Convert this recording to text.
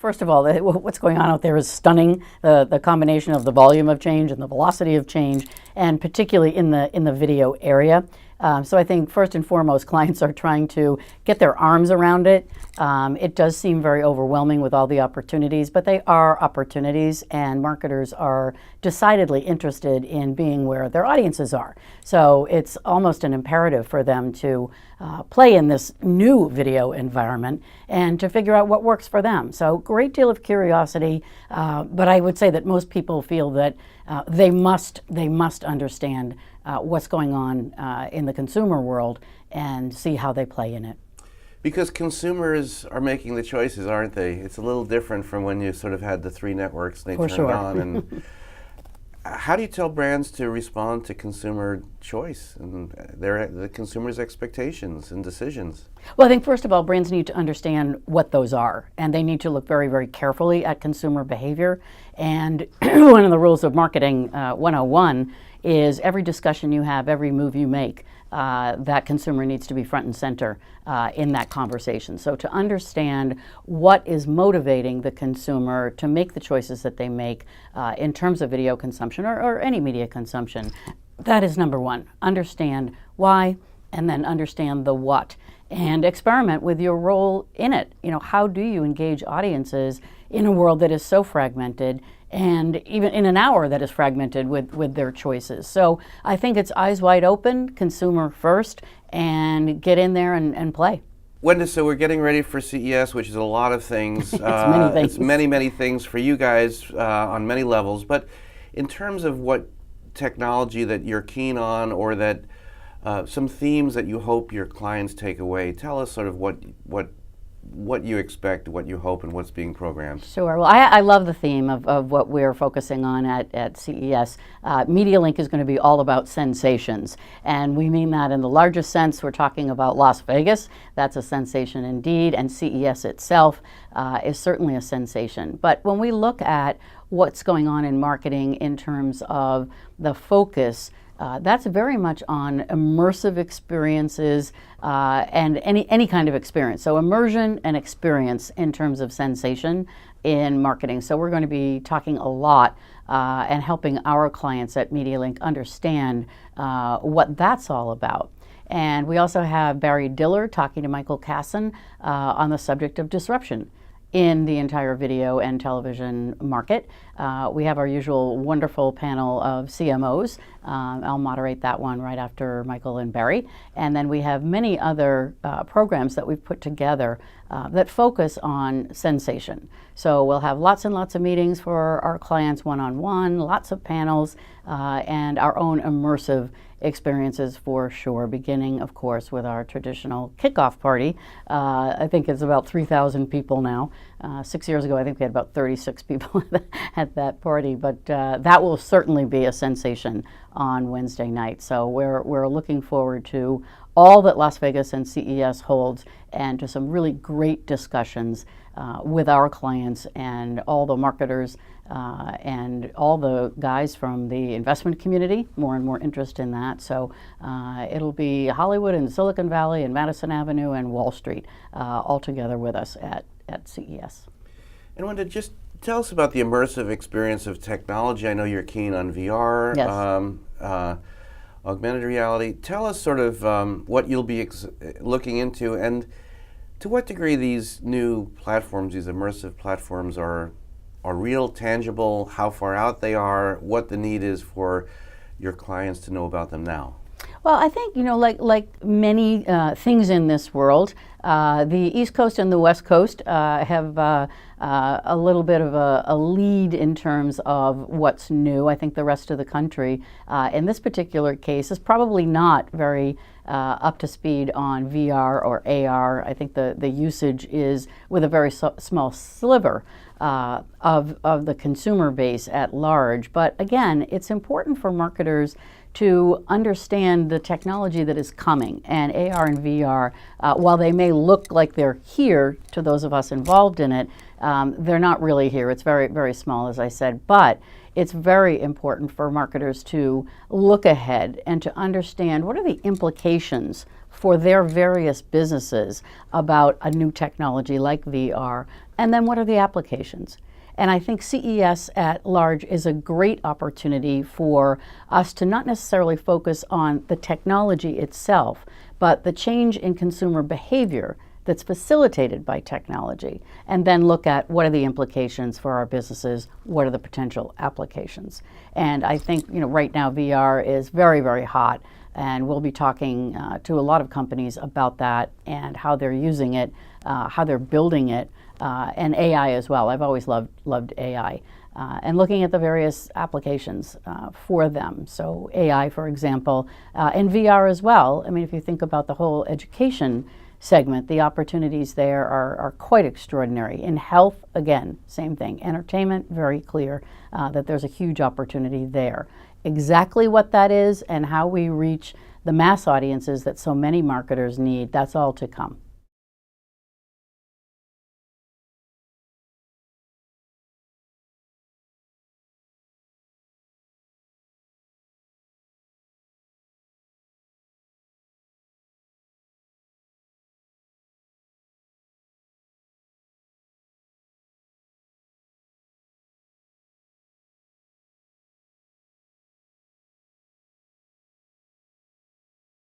first of all, what's going on out there is stunning. The combination of the volume of change and the velocity of change, and particularly in the video area. So I think first and foremost, clients are trying to get their arms around it. It does seem very overwhelming with all the opportunities, but they are opportunities, and marketers are decidedly interested in being where their audiences are. So it's almost an imperative for them to play in this new video environment and to figure out what works for them. So great deal of curiosity, but I would say that most people feel that they must understand what's going on in the consumer world and see how they play in it. Because consumers are making the choices, aren't they? It's a little different from when you sort of had the three networks and they turned it on. And how do you tell brands to respond to consumer choice and the consumer's expectations and decisions? Well, I think first of all, brands need to understand what those are, and they need to look very, very carefully at consumer behavior. And one of the rules of marketing 101 is every discussion you have, every move you make, that consumer needs to be front and center in that conversation. So to understand what is motivating the consumer to make the choices that they make in terms of video consumption or any media consumption, that is number one. Understand why, and then understand the what, and experiment with your role in it. You know, how do you engage audiences in a world that is so fragmented, and even in an hour that is fragmented with their choices? So I think it's eyes wide open, consumer first, and get in there and play. Wenda, so we're getting ready for CES, which is a lot of things. It's many things. It's many things for you guys on many levels. But in terms of what technology that you're keen on, or that some themes that you hope your clients take away, tell us sort of what you expect, what you hope, and what's being programmed. Sure. Well, I love the theme of what we're focusing on at CES. MediaLink is going to be all about sensations, and we mean that in the largest sense. We're talking about Las Vegas. That's a sensation indeed, and CES itself is certainly a sensation. But when we look at what's going on in marketing in terms of the focus, that's very much on immersive experiences and any kind of experience. So immersion and experience in terms of sensation in marketing. So we're going to be talking a lot and helping our clients at MediaLink understand what that's all about. And we also have Barry Diller talking to Michael Kassan on the subject of disruption in the entire video and television market. We have our usual wonderful panel of CMOs. I'll moderate that one right after Michael and Barry. And then we have many other programs that we've put together that focus on sensation. So we'll have lots and lots of meetings for our clients one-on-one, lots of panels, and our own immersive experiences for sure, beginning, of course, with our traditional kickoff party. I think it's about 3,000 people now. 6 years ago, I think we had about 36 people at that party, but that will certainly be a sensation on Wednesday night. So we're looking forward to all that Las Vegas and CES holds, and to some really great discussions with our clients and all the marketers and all the guys from the investment community. More and more interest in that. So it'll be Hollywood and Silicon Valley and Madison Avenue and Wall Street all together with us at CES. And Wenda, just tell us about the immersive experience of technology. I know you're keen on VR. Yes. Augmented reality. Tell us sort of what you'll be looking into, and to what degree these new platforms, these immersive platforms, are real, tangible, how far out they are, what the need is for your clients to know about them now. Well, I think, like many things in this world, the East Coast and the West Coast have a little bit of a lead in terms of what's new. I think the rest of the country, in this particular case, is probably not very up to speed on VR or AR. I think the usage is with a very small sliver of the consumer base at large. But again, it's important for marketers to understand the technology that is coming. And AR and VR, while they may look like they're here to those of us involved in it, they're not really here. It's very, very small, as I said. But it's very important for marketers to look ahead and to understand what are the implications for their various businesses about a new technology like VR And then what are the applications? And I think CES at large is a great opportunity for us to not necessarily focus on the technology itself, but the change in consumer behavior that's facilitated by technology, and then look at what are the implications for our businesses, what are the potential applications. And I think, right now VR is very, very hot, and we'll be talking to a lot of companies about that and how they're using it, how they're building it, and AI as well. I've always loved AI. And looking at the various applications for them. So AI, for example, and VR as well. I mean, if you think about the whole education segment, the opportunities there are quite extraordinary. In health, again, same thing. Entertainment, very clear that there's a huge opportunity there. Exactly what that is and how we reach the mass audiences that so many marketers need, that's all to come.